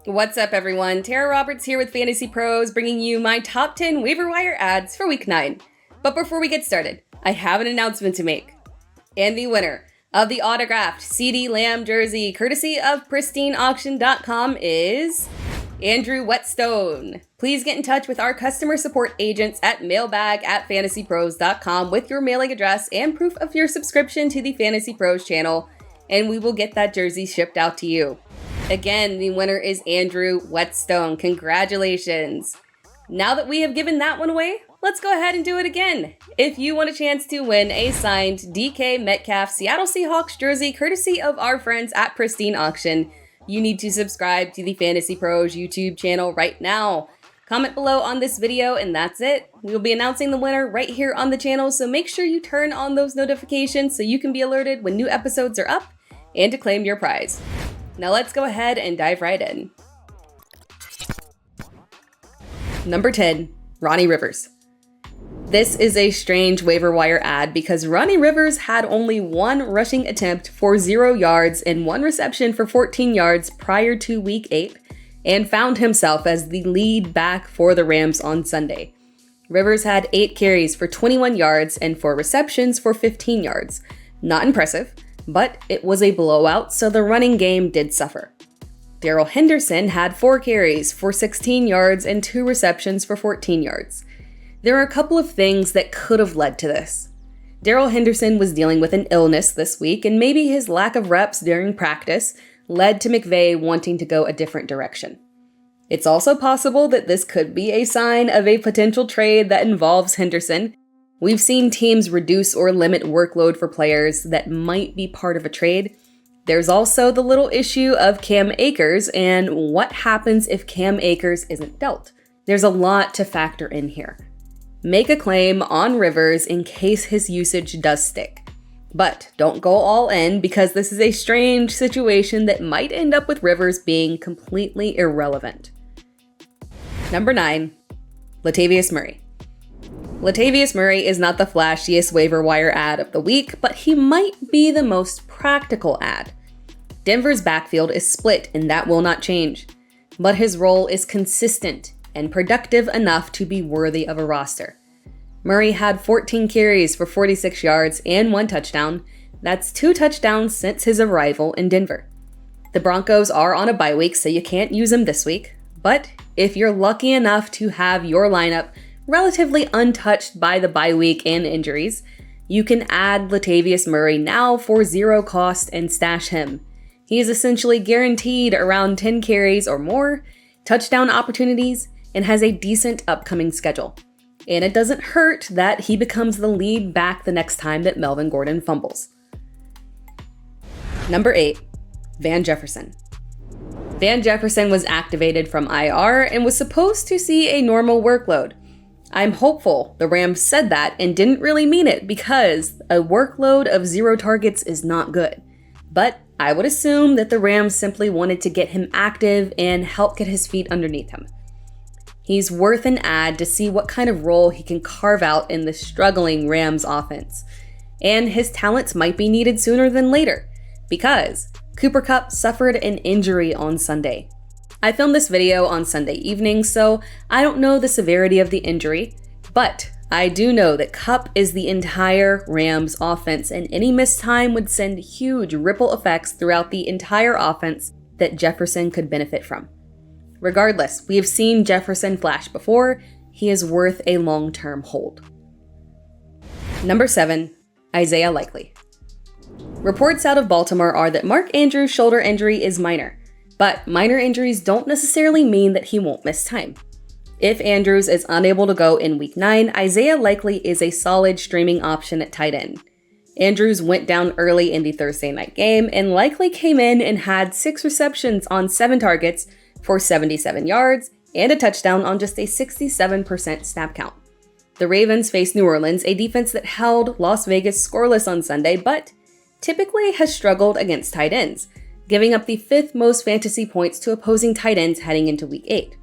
What's up, everyone? Tara Roberts here with Fantasy Pros, bringing you my top 10 waiver wire ads for week 9. But before we get started, I have an announcement to make. And the winner of the autographed CeeDee Lamb jersey, courtesy of pristineauction.com, is Andrew Whetstone. Please get in touch with our customer support agents at mailbag@fantasypros.com with your mailing address and proof of your subscription to the Fantasy Pros channel, and we will get that jersey shipped out to you. Again, the winner is Andrew Whetstone. Congratulations. Now that we have given that one away, let's go ahead and do it again. If you want a chance to win a signed DK Metcalf Seattle Seahawks jersey courtesy of our friends at Pristine Auction, you need to subscribe to the Fantasy Pros YouTube channel right now. Comment below on this video and that's it. We'll be announcing the winner right here on the channel, so make sure you turn on those notifications so you can be alerted when new episodes are up and to claim your prize. Now let's go ahead and dive right in. Number 10, Ronnie Rivers. This is a strange waiver wire ad because Ronnie Rivers had only one rushing attempt for 0 yards and one reception for 14 yards prior to week 8 and found himself as the lead back for the Rams on Sunday. Rivers had 8 carries for 21 yards and 4 receptions for 15 yards. Not impressive, but it was a blowout, so the running game did suffer. Darrell Henderson had 4 carries for 16 yards and 2 receptions for 14 yards. There are a couple of things that could have led to this. Darrell Henderson was dealing with an illness this week, and maybe his lack of reps during practice led to McVay wanting to go a different direction. It's also possible that this could be a sign of a potential trade that involves Henderson. We've seen teams reduce or limit workload for players that might be part of a trade. There's also the little issue of Cam Akers and what happens if Cam Akers isn't dealt. There's a lot to factor in here. Make a claim on Rivers in case his usage does stick. But don't go all in because this is a strange situation that might end up with Rivers being completely irrelevant. Number 9, Latavius Murray. Latavius Murray is not the flashiest waiver wire ad of the week, but he might be the most practical ad. Denver's backfield is split and that will not change, but his role is consistent and productive enough to be worthy of a roster. Murray had 14 carries for 46 yards and 1 touchdown. That's 2 touchdowns since his arrival in Denver. The Broncos are on a bye week, so you can't use him this week, but if you're lucky enough to have your lineup relatively untouched by the bye week and injuries, you can add Latavius Murray now for 0 cost and stash him. He is essentially guaranteed around 10 carries or more, touchdown opportunities, and has a decent upcoming schedule. And it doesn't hurt that he becomes the lead back the next time that Melvin Gordon fumbles. Number 8, Van Jefferson. Van Jefferson was activated from IR and was supposed to see a normal workload. I'm hopeful the Rams said that and didn't really mean it because a workload of 0 targets is not good. But I would assume that the Rams simply wanted to get him active and help get his feet underneath him. He's worth an ad to see what kind of role he can carve out in the struggling Rams offense. And his talents might be needed sooner than later because Cooper Kupp suffered an injury on Sunday. I filmed this video on Sunday evening, so I don't know the severity of the injury, but I do know that Kupp is the entire Rams offense, and any missed time would send huge ripple effects throughout the entire offense that Jefferson could benefit from. Regardless, we have seen Jefferson flash before. He is worth a long-term hold. Number 7, Isaiah Likely. Reports out of Baltimore are that Mark Andrews' shoulder injury is minor. But minor injuries don't necessarily mean that he won't miss time. If Andrews is unable to go in week 9, Isaiah Likely is a solid streaming option at tight end. Andrews went down early in the Thursday night game and Likely came in and had 6 receptions on 7 targets for 77 yards and a touchdown on just a 67% snap count. The Ravens face New Orleans, a defense that held Las Vegas scoreless on Sunday, but typically has struggled against tight ends, giving up the 5th most fantasy points to opposing tight ends heading into week 8.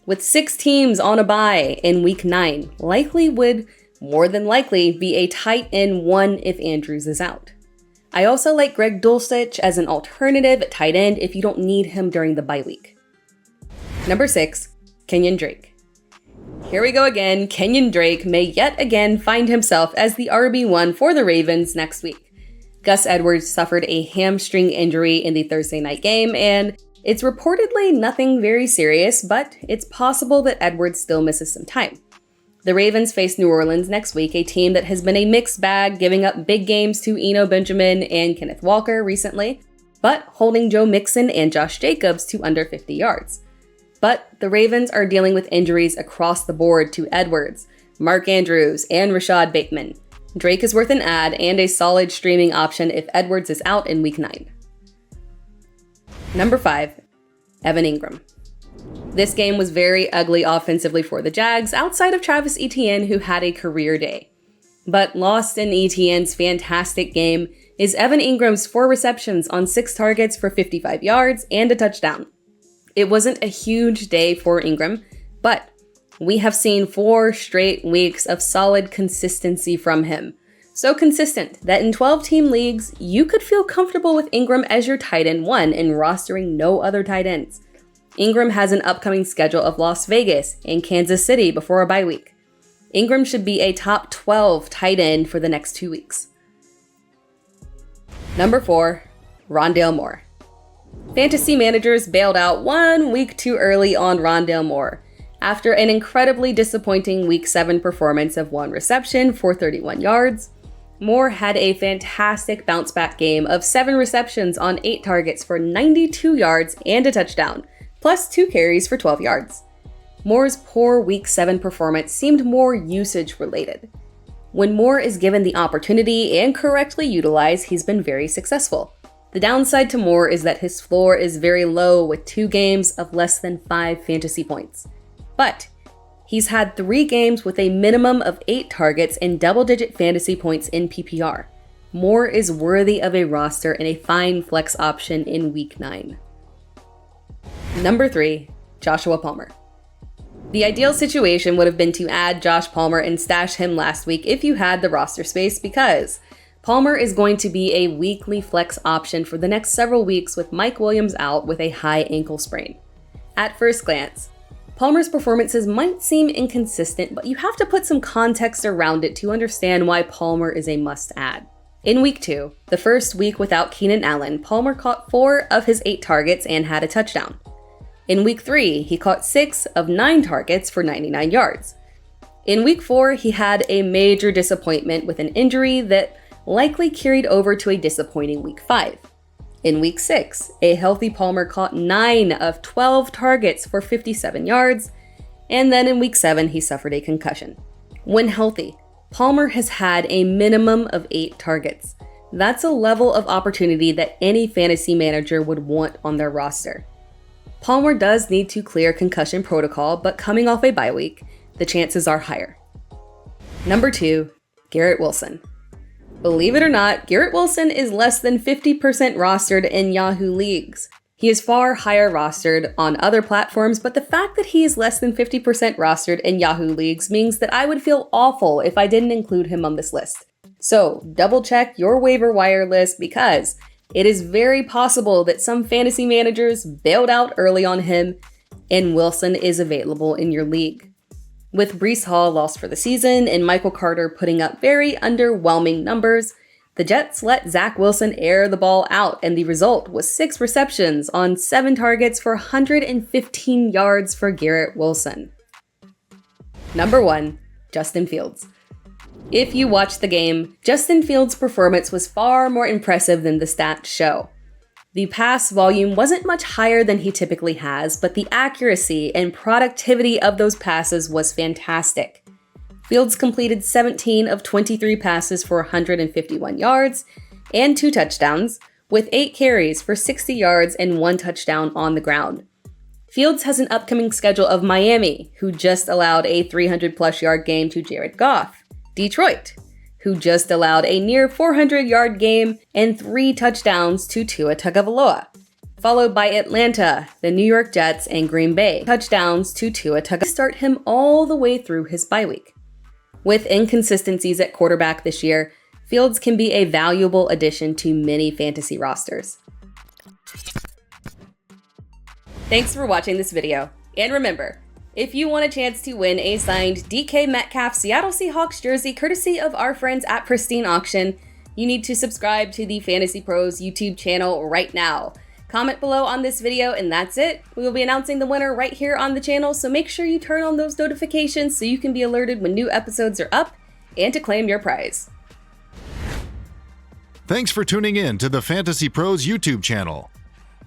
With 6 teams on a bye in week 9, Likely would more than likely be a tight end 1 if Andrews is out. I also like Greg Dulcich as an alternative at tight end if you don't need him during the bye week. Number 6, Kenyan Drake. Here we go again. Kenyan Drake may yet again find himself as the RB1 for the Ravens next week. Gus Edwards suffered a hamstring injury in the Thursday night game, and it's reportedly nothing very serious, but it's possible that Edwards still misses some time. The Ravens face New Orleans next week, a team that has been a mixed bag, giving up big games to Eno Benjamin and Kenneth Walker recently, but holding Joe Mixon and Josh Jacobs to under 50 yards. But the Ravens are dealing with injuries across the board to Edwards, Mark Andrews, and Rashad Bateman. Drake is worth an add and a solid streaming option if Edwards is out in Week 9. Number 5, Evan Ingram. This game was very ugly offensively for the Jags, outside of Travis Etienne, who had a career day. But lost in Etienne's fantastic game is Evan Ingram's 4 receptions on 6 targets for 55 yards and a touchdown. It wasn't a huge day for Ingram, but we have seen 4 straight weeks of solid consistency from him. So consistent that in 12-team leagues, you could feel comfortable with Ingram as your tight end 1 and rostering no other tight ends. Ingram has an upcoming schedule of Las Vegas and Kansas City before a bye week. Ingram should be a top 12 tight end for the next 2 weeks. Number 4, Rondell Moore. Fantasy managers bailed out 1 week too early on Rondell Moore. After an incredibly disappointing Week 7 performance of 1 reception for 31 yards, Moore had a fantastic bounce-back game of 7 receptions on 8 targets for 92 yards and a touchdown, plus 2 carries for 12 yards. Moore's poor Week 7 performance seemed more usage-related. When Moore is given the opportunity and correctly utilized, he's been very successful. The downside to Moore is that his floor is very low with 2 games of less than 5 fantasy points. But he's had 3 games with a minimum of 8 targets and double-digit fantasy points in PPR. Moore is worthy of a roster and a fine flex option in Week 9. Number 3, Joshua Palmer. The ideal situation would have been to add Josh Palmer and stash him last week if you had the roster space, because Palmer is going to be a weekly flex option for the next several weeks with Mike Williams out with a high ankle sprain. At first glance, Palmer's performances might seem inconsistent, but you have to put some context around it to understand why Palmer is a must-add. In Week 2, the first week without Keenan Allen, Palmer caught 4 of his 8 targets and had a touchdown. In Week 3, he caught 6 of 9 targets for 99 yards. In Week 4, he had a major disappointment with an injury that likely carried over to a disappointing Week 5. In Week 6, a healthy Palmer caught 9 of 12 targets for 57 yards, and then in Week 7, he suffered a concussion. When healthy, Palmer has had a minimum of 8 targets. That's a level of opportunity that any fantasy manager would want on their roster. Palmer does need to clear concussion protocol, but coming off a bye week, the chances are higher. Number 2, Garrett Wilson. Believe it or not, Garrett Wilson is less than 50% rostered in Yahoo leagues. He is far higher rostered on other platforms, but the fact that he is less than 50% rostered in Yahoo leagues means that I would feel awful if I didn't include him on this list. So double check your waiver wire list, because it is very possible that some fantasy managers bailed out early on him and Wilson is available in your league. With Breece Hall lost for the season and Michael Carter putting up very underwhelming numbers, the Jets let Zach Wilson air the ball out, and the result was 6 receptions on 7 targets for 115 yards for Garrett Wilson. Number 1, Justin Fields. If you watched the game, Justin Fields' performance was far more impressive than the stats show. The pass volume wasn't much higher than he typically has, but the accuracy and productivity of those passes was fantastic. Fields completed 17 of 23 passes for 151 yards and 2 touchdowns, with 8 carries for 60 yards and 1 touchdown on the ground. Fields has an upcoming schedule of Miami, who just allowed a 300-plus yard game to Jared Goff, Detroit, who just allowed a near 400-yard game and 3 touchdowns to Tua Tagovailoa, followed by Atlanta, the New York Jets, and Green Bay, touchdowns to Tua Tagovailoa, start him all the way through his bye week. With inconsistencies at quarterback this year, Fields can be a valuable addition to many fantasy rosters. Thanks for watching this video. And remember, if you want a chance to win a signed DK Metcalf Seattle Seahawks jersey courtesy of our friends at Pristine Auction, you need to subscribe to the Fantasy Pros YouTube channel right now. Comment below on this video and that's it. We will be announcing the winner right here on the channel, so make sure you turn on those notifications so you can be alerted when new episodes are up and to claim your prize. Thanks for tuning in to the Fantasy Pros YouTube channel.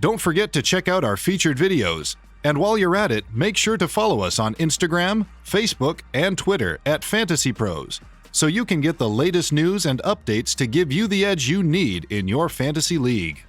Don't forget to check out our featured videos. And while you're at it, make sure to follow us on Instagram, Facebook, and Twitter at FantasyPros, so you can get the latest news and updates to give you the edge you need in your fantasy league.